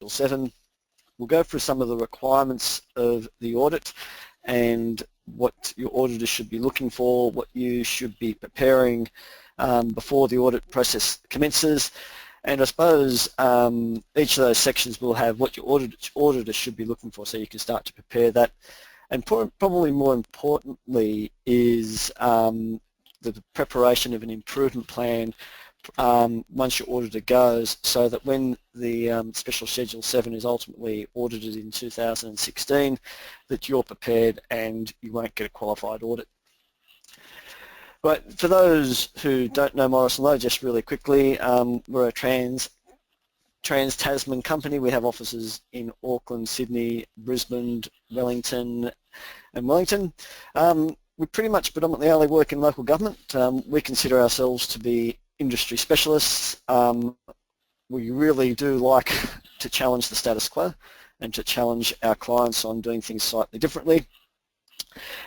7. We'll go through some of the requirements of the audit and what your auditor should be looking for, what you should be preparing before the audit process commences. And I suppose each of those sections will have what your auditor should be looking for, so you can start to prepare that. And probably more importantly is the preparation of an improvement plan once your auditor goes, so that when the Special Schedule 7 is ultimately audited in 2016, that you're prepared and you won't get a qualified audit. But for those who don't know Morrison & Lowe, just really quickly, we're a trans-Tasman company. We have offices in Auckland, Sydney, Brisbane, Wellington and Wellington. We pretty much predominantly only work in local government. We consider ourselves to be industry specialists. We really do like to challenge the status quo and to challenge our clients on doing things slightly differently.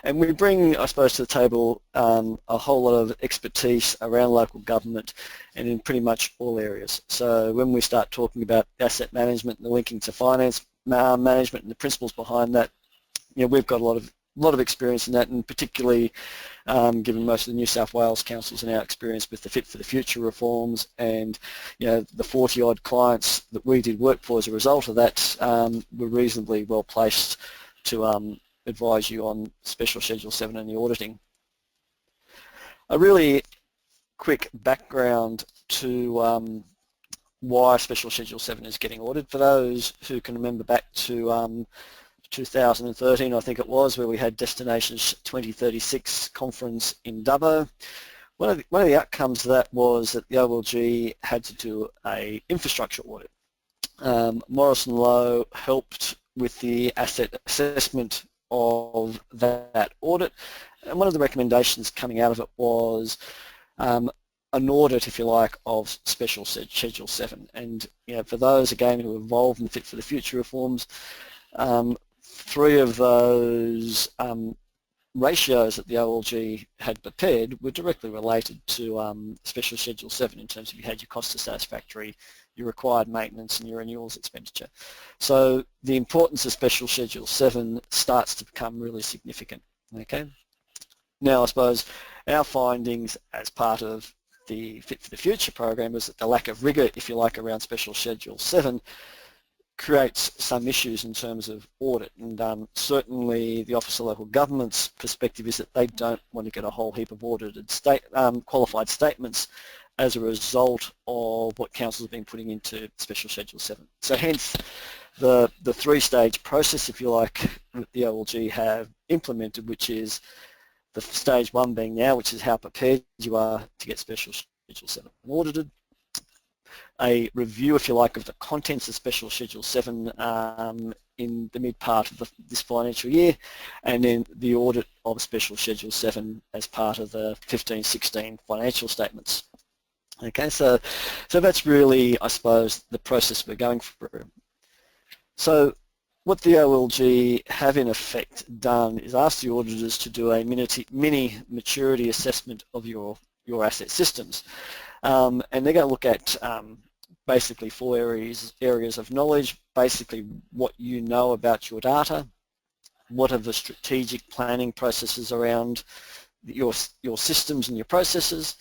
And we bring, I suppose, to the table a whole lot of expertise around local government and in pretty much all areas. So when we start talking about asset management and the linking to finance management and the principles behind that, you know, we've got a lot of experience in that, and particularly given most of the New South Wales councils and our experience with the Fit for the Future reforms, and you know, the 40-odd clients that we did work for as a result of that, we're reasonably well placed to advise you on Special Schedule 7 and the auditing. A really quick background to why Special Schedule 7 is getting audited. For those who can remember back to 2013, I think it was, where we had Destinations 2036 conference in Dubbo. One of the outcomes of that was that the OLG had to do an infrastructure audit. Morrison & Lowe helped with the asset assessment of that audit, and one of the recommendations coming out of it was an audit, if you like, of Special Schedule 7. And you know, for those again who are involved in Fit for the Future reforms, 3 of those ratios that the OLG had prepared were directly related to Special Schedule 7 in terms of you had your cost of satisfactory, your required maintenance and your renewals expenditure. So the importance of Special Schedule 7 starts to become really significant. Okay. Now I suppose our findings as part of the Fit for the Future program is that the lack of rigour, if you like, around Special Schedule 7 creates some issues in terms of audit, and certainly the Office of Local Government's perspective is that they don't want to get a whole heap of audited qualified statements as a result of what councils have been putting into Special Schedule 7. So hence the 3-stage process, if you like, that the OLG have implemented, which is the stage 1 being now, which is how prepared you are to get Special Schedule 7 audited. A review, if you like, of the contents of Special Schedule 7 in the mid part of this financial year, and then the audit of Special Schedule 7 as part of the 15-16 financial statements. Okay, so that's really, I suppose, the process we're going through. So what the OLG have in effect done is ask the auditors to do a mini maturity assessment of your asset systems. And they're going to look at basically 4 areas of knowledge, basically what you know about your data, what are the strategic planning processes around your systems and your processes,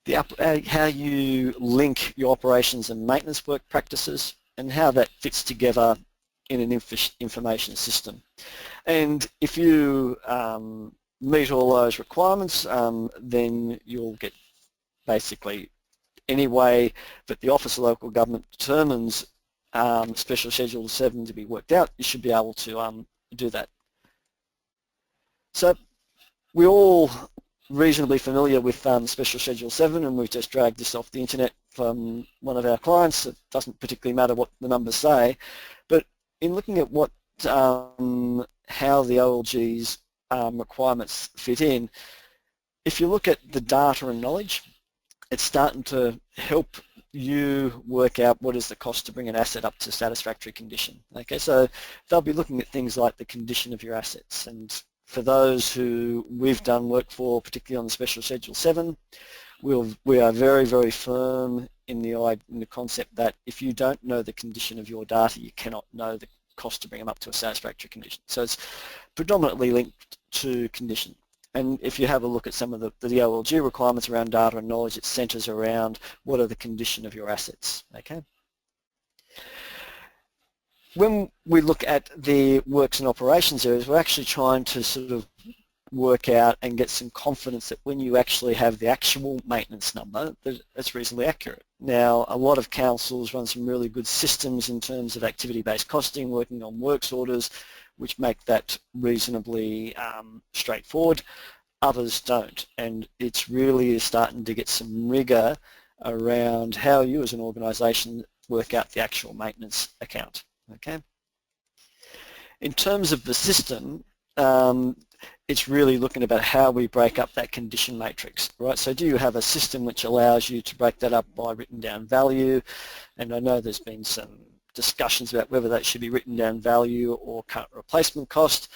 how you link your operations and maintenance work practices, and how that fits together in an information system. And if you meet all those requirements, then you'll get basically any way that the Office of Local Government determines Special Schedule 7 to be worked out, you should be able to do that. So we're all reasonably familiar with Special Schedule 7, and we've just dragged this off the internet from one of our clients. It doesn't particularly matter what the numbers say, but in looking at what how the OLG's requirements fit in, if you look at the data and knowledge, it's starting to help you work out what is the cost to bring an asset up to satisfactory condition. Okay, so they'll be looking at things like the condition of your assets, and for those who we've done work for, particularly on the Special Schedule 7, we are very, very firm in the concept that if you don't know the condition of your data, you cannot know the cost to bring them up to a satisfactory condition. So it's predominantly linked to condition. And if you have a look at some of the OLG requirements around data and knowledge, it centres around what are the condition of your assets. Okay. When we look at the works and operations areas, we're actually trying to sort of work out and get some confidence that when you actually have the actual maintenance number, that's reasonably accurate. Now, a lot of councils run some really good systems in terms of activity-based costing, working on works orders, which make that reasonably straightforward. Others don't, and it's really starting to get some rigour around how you as an organisation work out the actual maintenance account. Okay. In terms of the system, it's really looking about how we break up that condition matrix, right? So do you have a system which allows you to break that up by written down value? And I know there's been some discussions about whether that should be written down value or current replacement cost.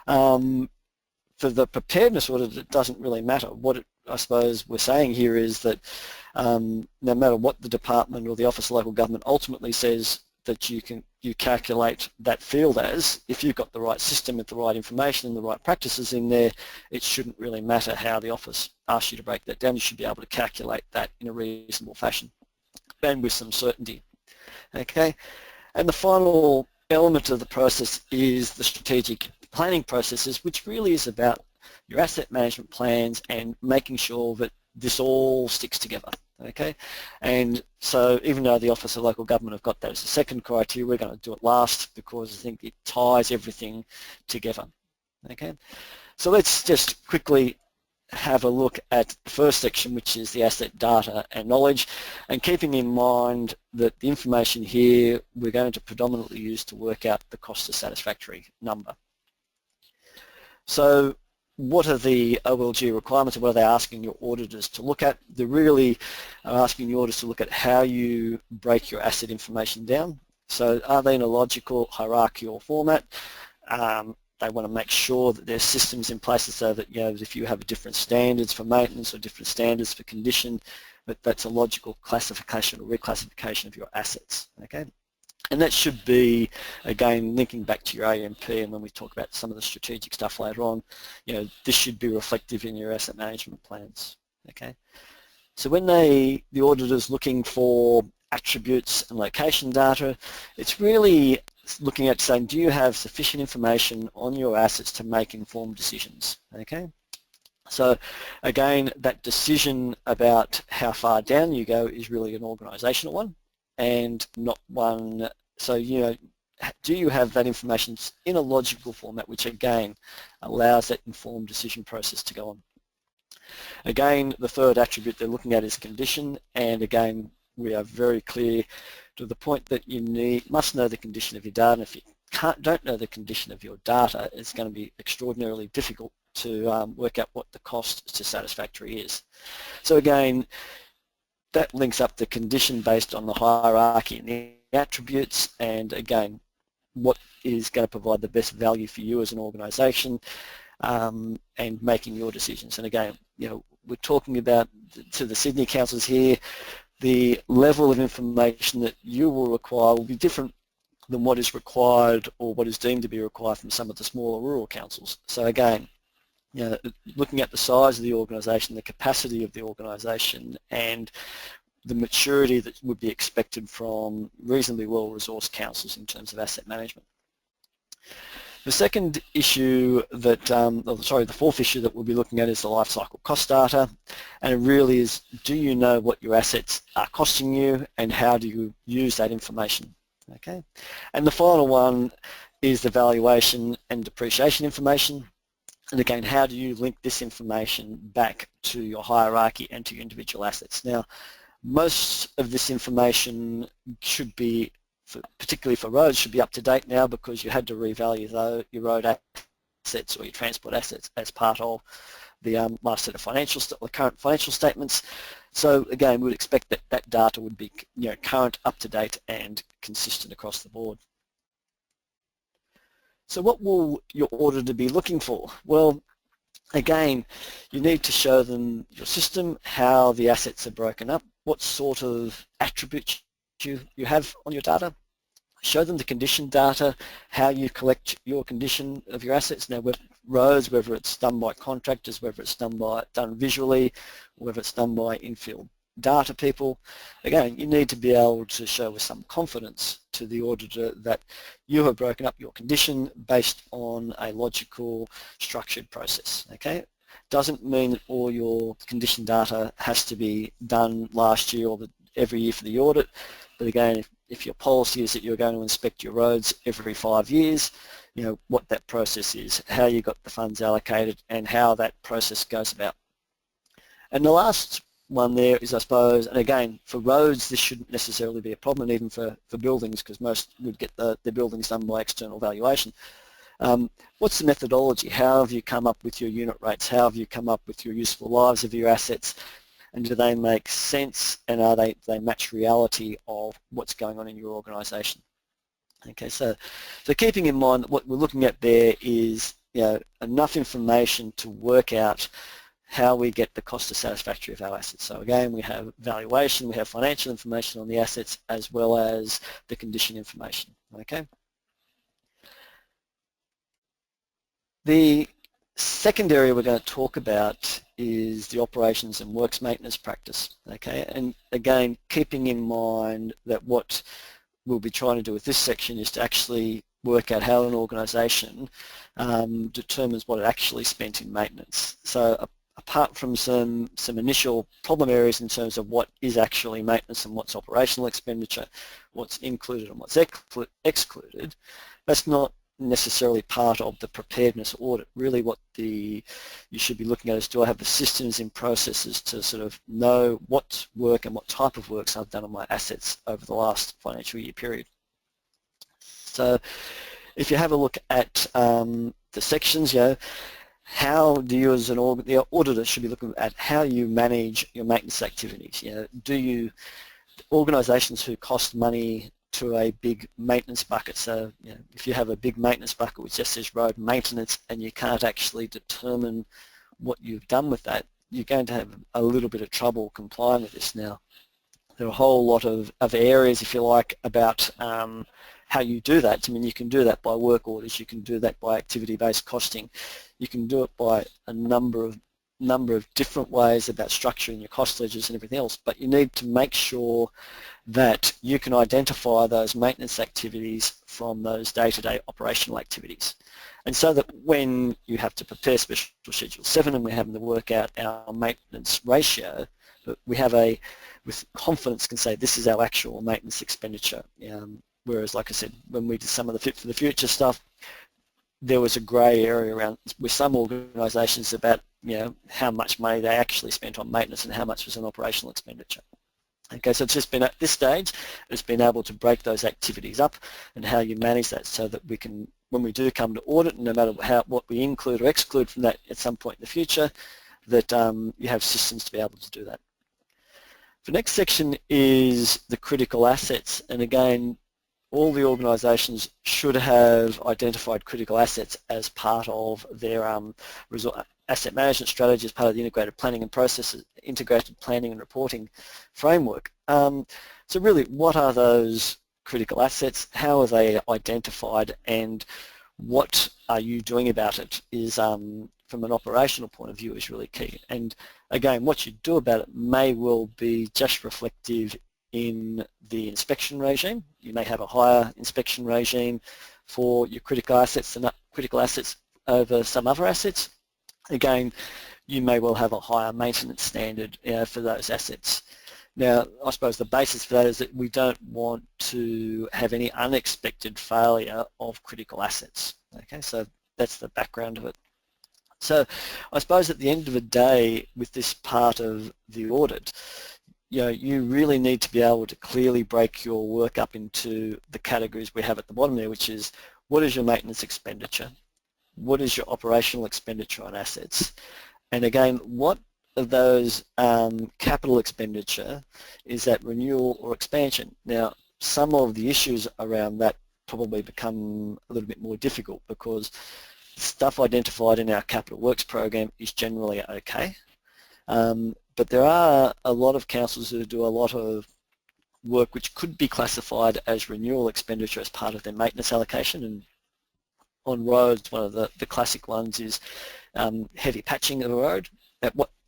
For the preparedness audit, it doesn't really matter. What I suppose we're saying here is that no matter what the department or the Office of Local Government ultimately says that you calculate that field as, if you've got the right system with the right information and the right practices in there, it shouldn't really matter how the office asks you to break that down. You should be able to calculate that in a reasonable fashion and with some certainty. Okay, and the final element of the process is the strategic planning processes, which really is about your asset management plans and making sure that this all sticks together. Okay, and so even though the Office of Local Government have got that as a second criteria, we're going to do it last because I think it ties everything together. Okay, so let's just quickly have a look at the first section, which is the asset data and knowledge, and keeping in mind that the information here we're going to predominantly use to work out the cost of satisfactory number. So what are the OLG requirements and what are they asking your auditors to look at? They really are asking your auditors to look at how you break your asset information down. So are they in a logical hierarchical format? They want to make sure that there's systems in place so that, you know, if you have different standards for maintenance or different standards for condition, that's a logical classification or reclassification of your assets. Okay. And that should be, again, linking back to your AMP, and when we talk about some of the strategic stuff later on, you know, this should be reflective in your asset management plans. Okay, so when the auditor's looking for attributes and location data, it's really looking at saying, do you have sufficient information on your assets to make informed decisions? Okay. So again, that decision about how far down you go is really an organisational one, and not one, so, you know, do you have that information in a logical format, which again allows that informed decision process to go on. Again, the third attribute they're looking at is condition, and again we are very clear to the point that you must know the condition of your data, and if you don't know the condition of your data, it's going to be extraordinarily difficult to work out what the cost to satisfactory is. So again, that links up the condition based on the hierarchy and the attributes, and again, what is going to provide the best value for you as an organisation, and making your decisions. And again, you know, we're talking about, to the Sydney councils here, the level of information that you will require will be different than what is required or what is deemed to be required from some of the smaller rural councils. So again, you know, looking at the size of the organisation, the capacity of the organisation, and the maturity that would be expected from reasonably well-resourced councils in terms of asset management. The second issue that, the fourth issue that we'll be looking at is the life cycle cost data, and it really is, do you know what your assets are costing you and how do you use that information? Okay, and the final one is the valuation and depreciation information. And again, how do you link this information back to your hierarchy and to your individual assets? Now, most of this information should be, particularly for roads, should be up to date now because you had to revalue your road assets or your transport assets as part of the last set of the current financial statements. So again, we would expect that that data would be, you know, current, up to date, and consistent across the board. So what will your auditor be looking for? Well, Again, you need to show them your system, how the assets are broken up, what sort of attributes you have on your data. Show them the condition data, how you collect your condition of your assets. Now, with roads, whether it's done by contractors, whether it's done visually, whether it's done by in-field data people, again, you need to be able to show with some confidence to the auditor that you have broken up your condition based on a logical, structured process. Okay, doesn't mean that all your condition data has to be done last year or every year for the audit, but again, if your policy is that you're going to inspect your roads every 5 years, you know what that process is, how you got the funds allocated, and how that process goes about. And the last one there is, I suppose, and again, for roads this shouldn't necessarily be a problem, and even for buildings, because most would get their buildings done by external valuation. What's the methodology? How have you come up with your unit rates? How have you come up with your useful lives of your assets? And do they make sense, and do they match reality of what's going on in your organisation? Okay, so keeping in mind that what we're looking at there is, you know, enough information to work out how we get the cost of satisfactory of our assets. So again, we have valuation, we have financial information on the assets, as well as the condition information. Okay. The second area we're going to talk about is the operations and works maintenance practice. Okay, and again, keeping in mind that what we'll be trying to do with this section is to actually work out how an organisation determines what it actually spent in maintenance. So apart from some initial problem areas in terms of what is actually maintenance and what's operational expenditure, what's included and what's excluded, that's not necessarily part of the preparedness audit. Really what you should be looking at is, do I have the systems and processes to sort of know what work and what type of works I've done on my assets over the last financial year period. So if you have a look at the sections, you know, how do you as the auditor should be looking at how you manage your maintenance activities. You know, do you, organisations who cost money to a big maintenance bucket, so you know, if you have a big maintenance bucket which just says road maintenance and you can't actually determine what you've done with that, you're going to have a little bit of trouble complying with this. Now, there are a whole lot of areas, if you like, about how you do that. I mean, you can do that by work orders, you can do that by activity-based costing, you can do it by a number of different ways about structuring your cost ledgers and everything else, but you need to make sure that you can identify those maintenance activities from those day-to-day operational activities. And so that when you have to prepare Special Schedule 7 and we're having to work out our maintenance ratio, we have with confidence can say this is our actual maintenance expenditure. Whereas, like I said, when we did some of the Fit for the Future stuff, there was a grey area around with some organisations about, you know, how much money they actually spent on maintenance and how much was an operational expenditure. Okay, so it's just been at this stage, it's been able to break those activities up and how you manage that, so that we can, when we do come to audit, no matter what we include or exclude from that at some point in the future, that you have systems to be able to do that. The next section is the critical assets, and again, all the organisations should have identified critical assets as part of their asset management strategy, as part of the integrated planning and processes, integrated planning and reporting framework. So really, what are those critical assets? How are they identified, and what are you doing about it is, from an operational point of view, is really key. And again, what you do about it may well be just reflective in the inspection regime. You may have a higher inspection regime for your critical assets and critical assets over some other assets. Again, you may well have a higher maintenance standard for those assets. Now, I suppose the basis for that is that we don't want to have any unexpected failure of critical assets. Okay, so that's the background of it. So I suppose at the end of the day, with this part of the audit, you know, you really need to be able to clearly break your work up into the categories we have at the bottom there, which is, what is your maintenance expenditure? What is your operational expenditure on assets? And again, what of those capital expenditure is that renewal or expansion? Now, some of the issues around that probably become a little bit more difficult, because stuff identified in our capital works program is generally okay. But there are a lot of councils who do a lot of work which could be classified as renewal expenditure as part of their maintenance allocation. And on roads, one of the classic ones is heavy patching of a road.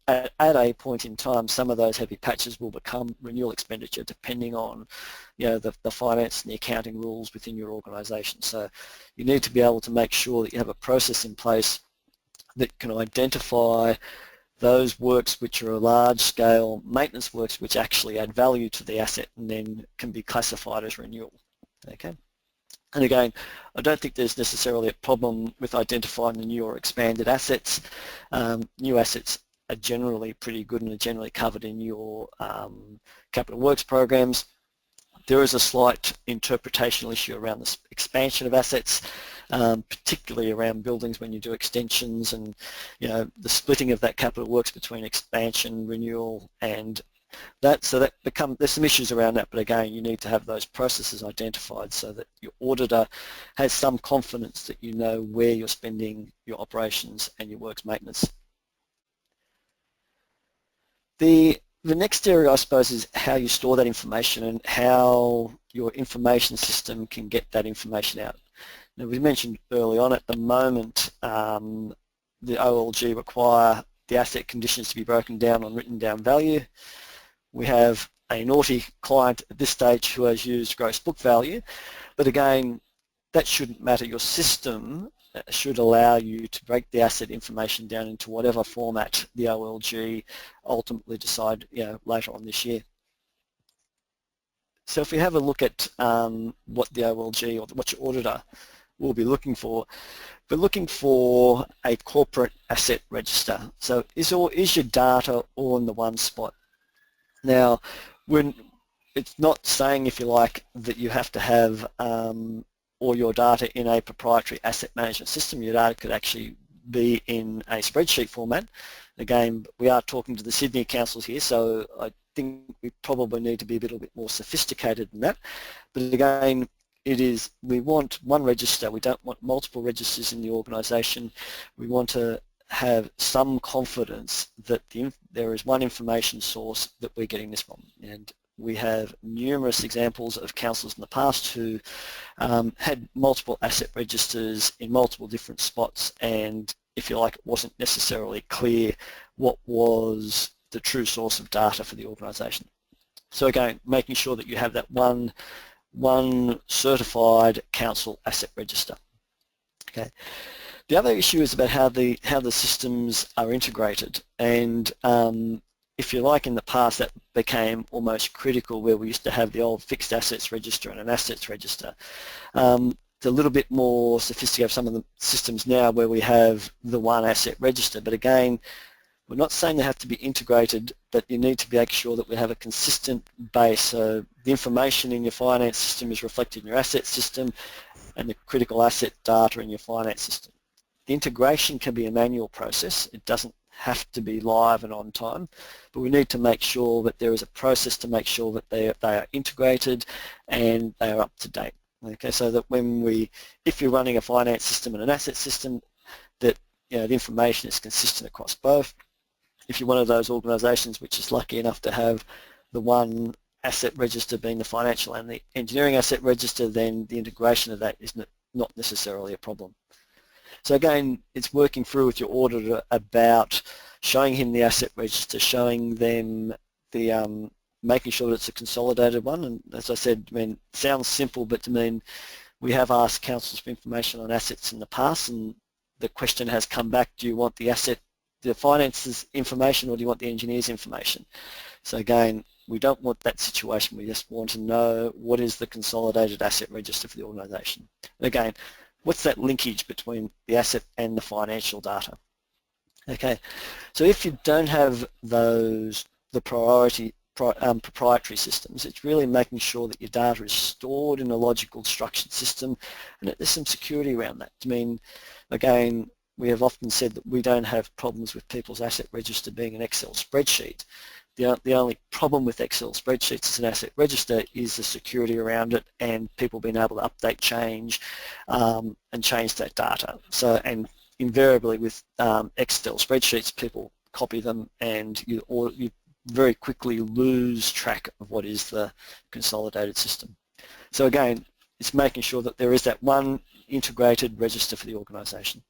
At a point in time, some of those heavy patches will become renewal expenditure depending on, the finance and the accounting rules within your organisation. So you need to be able to make sure that you have a process in place that can identify those works which are large-scale maintenance works which actually add value to the asset and then can be classified as renewal. Okay. And again, I don't think there's necessarily a problem with identifying the new or expanded assets. New assets are generally pretty good and are generally covered in your capital works programs. There is a slight interpretational issue around the expansion of assets, particularly around buildings when you do extensions, and the splitting of that capital works between expansion, renewal, and that. So there's some issues around that, but again, you need to have those processes identified so that your auditor has some confidence that you know where you're spending your operations and your works maintenance. The next area, I suppose, is how you store that information and how your information system can get that information out. Now, we mentioned early on, at the moment, the OLG require the asset conditions to be broken down on written down value. We have a naughty client at this stage who has used gross book value, but again, that shouldn't matter. Your system should allow you to break the asset information down into whatever format the OLG ultimately decide later on this year. So if we have a look at what the OLG or what your auditor will be looking for, we're looking for a corporate asset register. So is your data all in the one spot? Now, it's not saying, if you like, that you have to have all your data in a proprietary asset management system. Your data could actually be in a spreadsheet format. Again, we are talking to the Sydney councils here, so I think we probably need to be a little bit more sophisticated than that. But again, we want one register. We don't want multiple registers in the organisation. We want to have some confidence that there is one information source that we're getting this from. And we have numerous examples of councils in the past who had multiple asset registers in multiple different spots, and if you like, it wasn't necessarily clear what was the true source of data for the organisation. So again, making sure that you have that one certified council asset register. Okay. The other issue is about how the systems are integrated, and if you like, in the past that became almost critical, where we used to have the old fixed assets register and an assets register. It's a little bit more sophisticated, some of the systems now, where we have the one asset register, but again, we're not saying they have to be integrated, but you need to make sure that we have a consistent base. So the information in your finance system is reflected in your asset system, and the critical asset data in your finance system. The integration can be a manual process. It doesn't have to be live and on time, but we need to make sure that there is a process to make sure that they are integrated and they are up to date. Okay, so that if you're running a finance system and an asset system, that the information is consistent across both. If you're one of those organisations which is lucky enough to have the one asset register being the financial and the engineering asset register, then the integration of that is not necessarily a problem. So again, it's working through with your auditor about showing him the asset register, showing them the making sure that it's a consolidated one. And as I said, it sounds simple, but we have asked councils for information on assets in the past, and the question has come back: do you want the finances information, or do you want the engineer's information? So again, we don't want that situation. We just want to know what is the consolidated asset register for the organisation. Again, what's that linkage between the asset and the financial data? Okay, so if you don't have the proprietary systems, it's really making sure that your data is stored in a logical structured system and that there's some security around that. Again, we have often said that we don't have problems with people's asset register being an Excel spreadsheet. The only problem with Excel spreadsheets as an asset register is the security around it and people being able to update, change, and change that data. So, and invariably with Excel spreadsheets, people copy them and you very quickly lose track of what is the consolidated system. So again, it's making sure that there is that one integrated register for the organisation.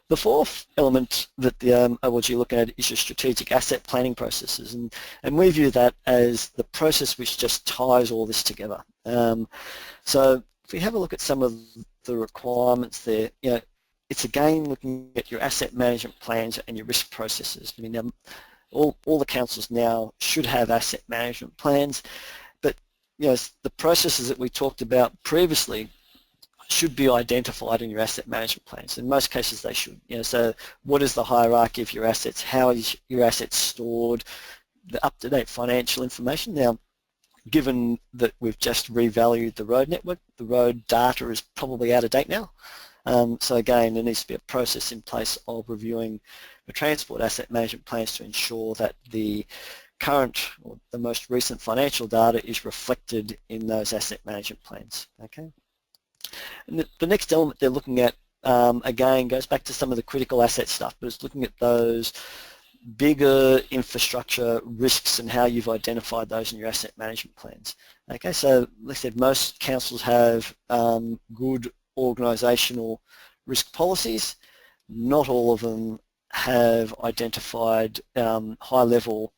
The fourth element that the OLG look at is your strategic asset planning processes, and we view that as the process which just ties all this together. So if we have a look at some of the requirements there, it's again looking at your asset management plans and your risk processes. I mean, all the councils now should have asset management plans, but the processes that we talked about previously should be identified in your asset management plans. In most cases they should. So what is the hierarchy of your assets? How is your assets stored? The up-to-date financial information. Now, given that we've just revalued the road network, the road data is probably out of date now. So again, there needs to be a process in place of reviewing the transport asset management plans to ensure that the current or the most recent financial data is reflected in those asset management plans. Okay. And the next element they're looking at, again, goes back to some of the critical asset stuff, but it's looking at those bigger infrastructure risks and how you've identified those in your asset management plans. Okay, so like I said, most councils have good organisational risk policies. Not all of them have identified high-level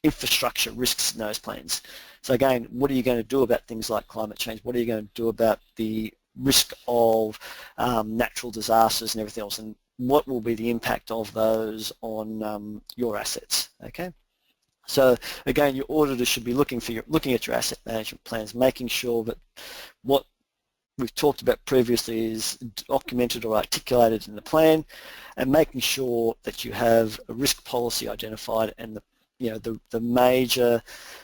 infrastructure risks in those plans. So again, what are you going to do about things like climate change? What are you going to do about the risk of natural disasters and everything else? And what will be the impact of those on your assets? Okay. So again, your auditor should be looking at your asset management plans, making sure that what we've talked about previously is documented or articulated in the plan, and making sure that you have a risk policy identified and the major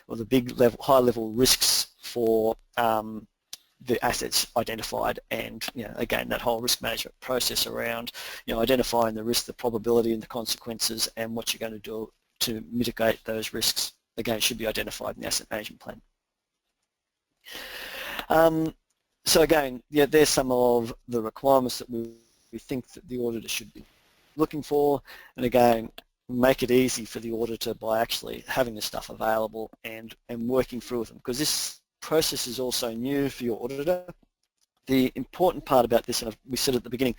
or the big level, high level risks for the assets identified, and again, that whole risk management process around identifying the risk, the probability and the consequences, and what you're going to do to mitigate those risks, again, should be identified in the asset management plan. So again, there's some of the requirements that we think that the auditor should be looking for, and again, make it easy for the auditor by actually having the stuff available and working through with them, because this process is also new for your auditor. The important part about this, and we said at the beginning,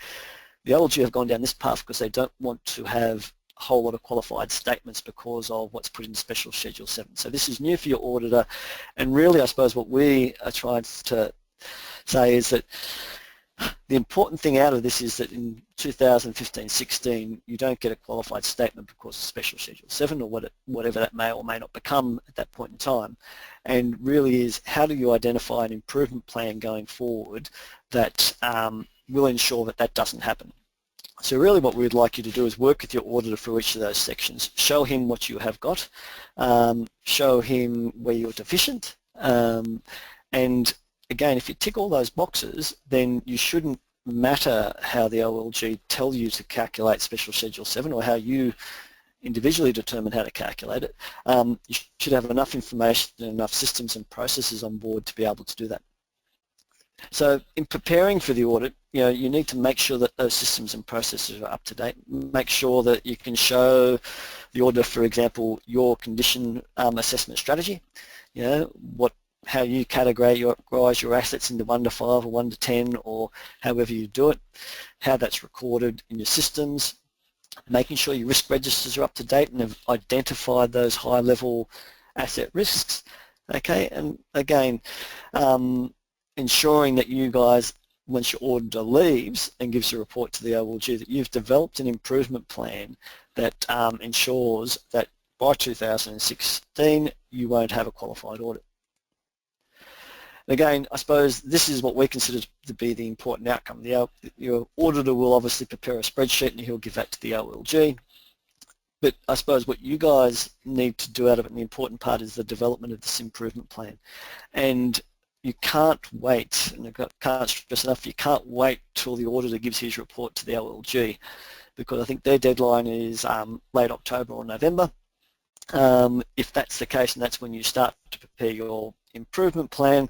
the OLG have gone down this path because they don't want to have a whole lot of qualified statements because of what's put in Special Schedule 7. So this is new for your auditor, and really I suppose what we are trying to say is that the important thing out of this is that in 2015-16 you don't get a qualified statement because of Special Schedule 7 or whatever that may or may not become at that point in time, and really is how do you identify an improvement plan going forward that will ensure that that doesn't happen. So really what we'd like you to do is work with your auditor through each of those sections, show him what you have got, show him where you're deficient, and again, if you tick all those boxes, then you shouldn't matter how the OLG tell you to calculate Special Schedule 7 or how you individually determine how to calculate it. You should have enough information and enough systems and processes on board to be able to do that. So in preparing for the audit, you need to make sure that those systems and processes are up to date. Make sure that you can show the auditor, for example, your condition assessment strategy, how you categorize your assets into 1 to 5 or 1 to 10 or however you do it, how that's recorded in your systems, making sure your risk registers are up to date and have identified those high level asset risks, okay, and again, ensuring that you guys, once your auditor leaves and gives a report to the OLG, that you've developed an improvement plan that ensures that by 2016 you won't have a qualified audit. Again, I suppose this is what we consider to be the important outcome. Your auditor will obviously prepare a spreadsheet and he'll give that to the OLG. But I suppose what you guys need to do out of it, and the important part, is the development of this improvement plan. And you can't wait, and I can't stress enough, you can't wait till the auditor gives his report to the OLG, because I think their deadline is late October or November. If that's the case, and that's when you start to prepare your improvement plan,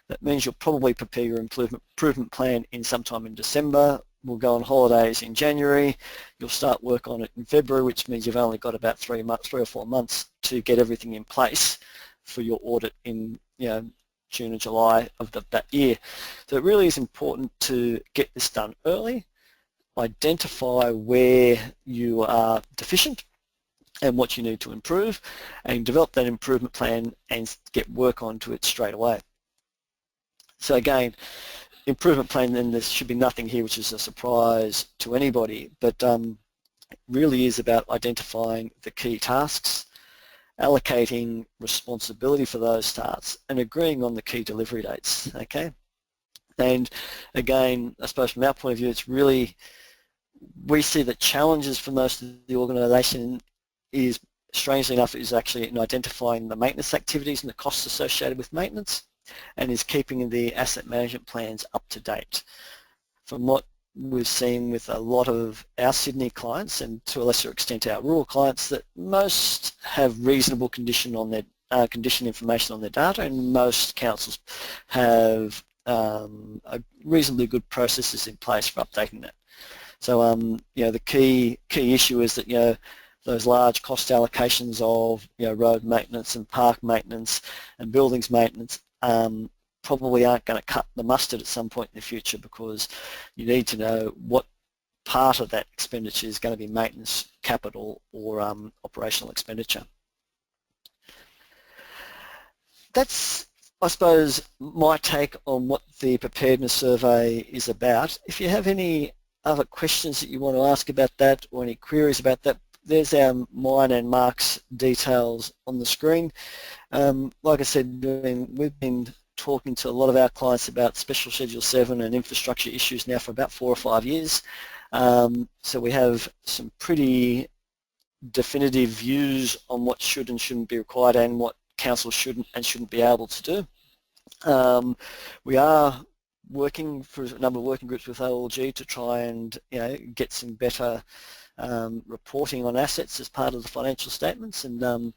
That means you'll probably prepare your improvement plan in sometime in December. We'll go on holidays in January. You'll start work on it in February, which means you've only got about 3 or 4 months to get everything in place for your audit in June and July of that year. So it really is important to get this done early, identify where you are deficient and what you need to improve, and develop that improvement plan and get work onto it straight away. So again, improvement plan, then there should be nothing here which is a surprise to anybody, but really is about identifying the key tasks, allocating responsibility for those tasks, and agreeing on the key delivery dates, okay? And again, I suppose from our point of view, it's really, we see that challenges for most of the organisation is, strangely enough, is actually in identifying the maintenance activities and the costs associated with maintenance, and is keeping the asset management plans up to date. From what we've seen with a lot of our Sydney clients, and to a lesser extent our rural clients, that most have reasonable condition on their condition information on their data, and most councils have a reasonably good processes in place for updating that. So the key issue is that those large cost allocations of road maintenance and park maintenance and buildings maintenance probably aren't going to cut the mustard at some point in the future, because you need to know what part of that expenditure is going to be maintenance, capital, or operational expenditure. That's, I suppose, my take on what the preparedness survey is about. If you have any other questions that you want to ask about that, or any queries about that, there's mine and Mark's details on the screen. Like I said, we've been talking to a lot of our clients about Special Schedule 7 and infrastructure issues now for about 4 or 5 years. So we have some pretty definitive views on what should and shouldn't be required, and what council should and shouldn't be able to do. We are working for a number of working groups with OLG to try and get some better reporting on assets as part of the financial statements, and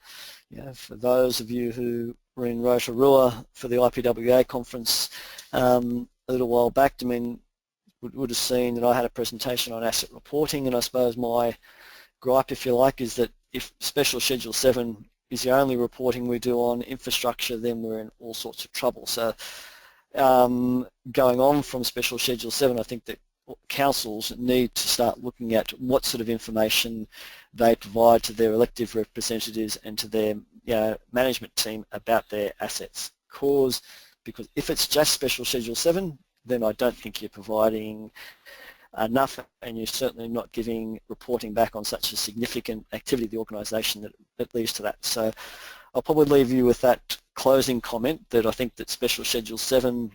for those of you who were in Rotorua for the IPWA conference a little while back, would have seen that I had a presentation on asset reporting, and I suppose my gripe, if you like, is that if Special Schedule 7 is the only reporting we do on infrastructure, then we're in all sorts of trouble. So going on from Special Schedule 7, I think that councils need to start looking at what sort of information they provide to their elective representatives and to their management team about their assets. Because if it's just Special Schedule 7, then I don't think you're providing enough, and you're certainly not giving reporting back on such a significant activity of the organisation that leads to that. So I'll probably leave you with that closing comment, that I think that Special Schedule 7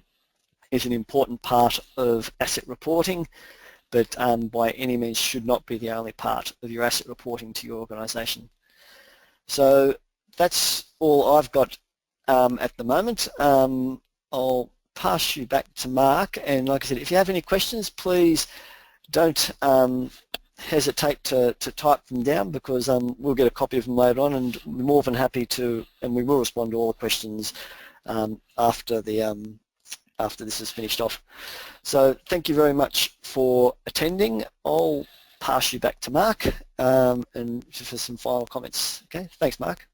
is an important part of asset reporting, but by any means should not be the only part of your asset reporting to your organisation. So that's all I've got at the moment. I'll pass you back to Mark, and like I said, if you have any questions, please don't hesitate to type them down, because we'll get a copy of them later on, and we're more than happy to, and we will respond to all the questions after this is finished off. So thank you very much for attending. I'll pass you back to Mark and for some final comments. Okay, thanks Mark.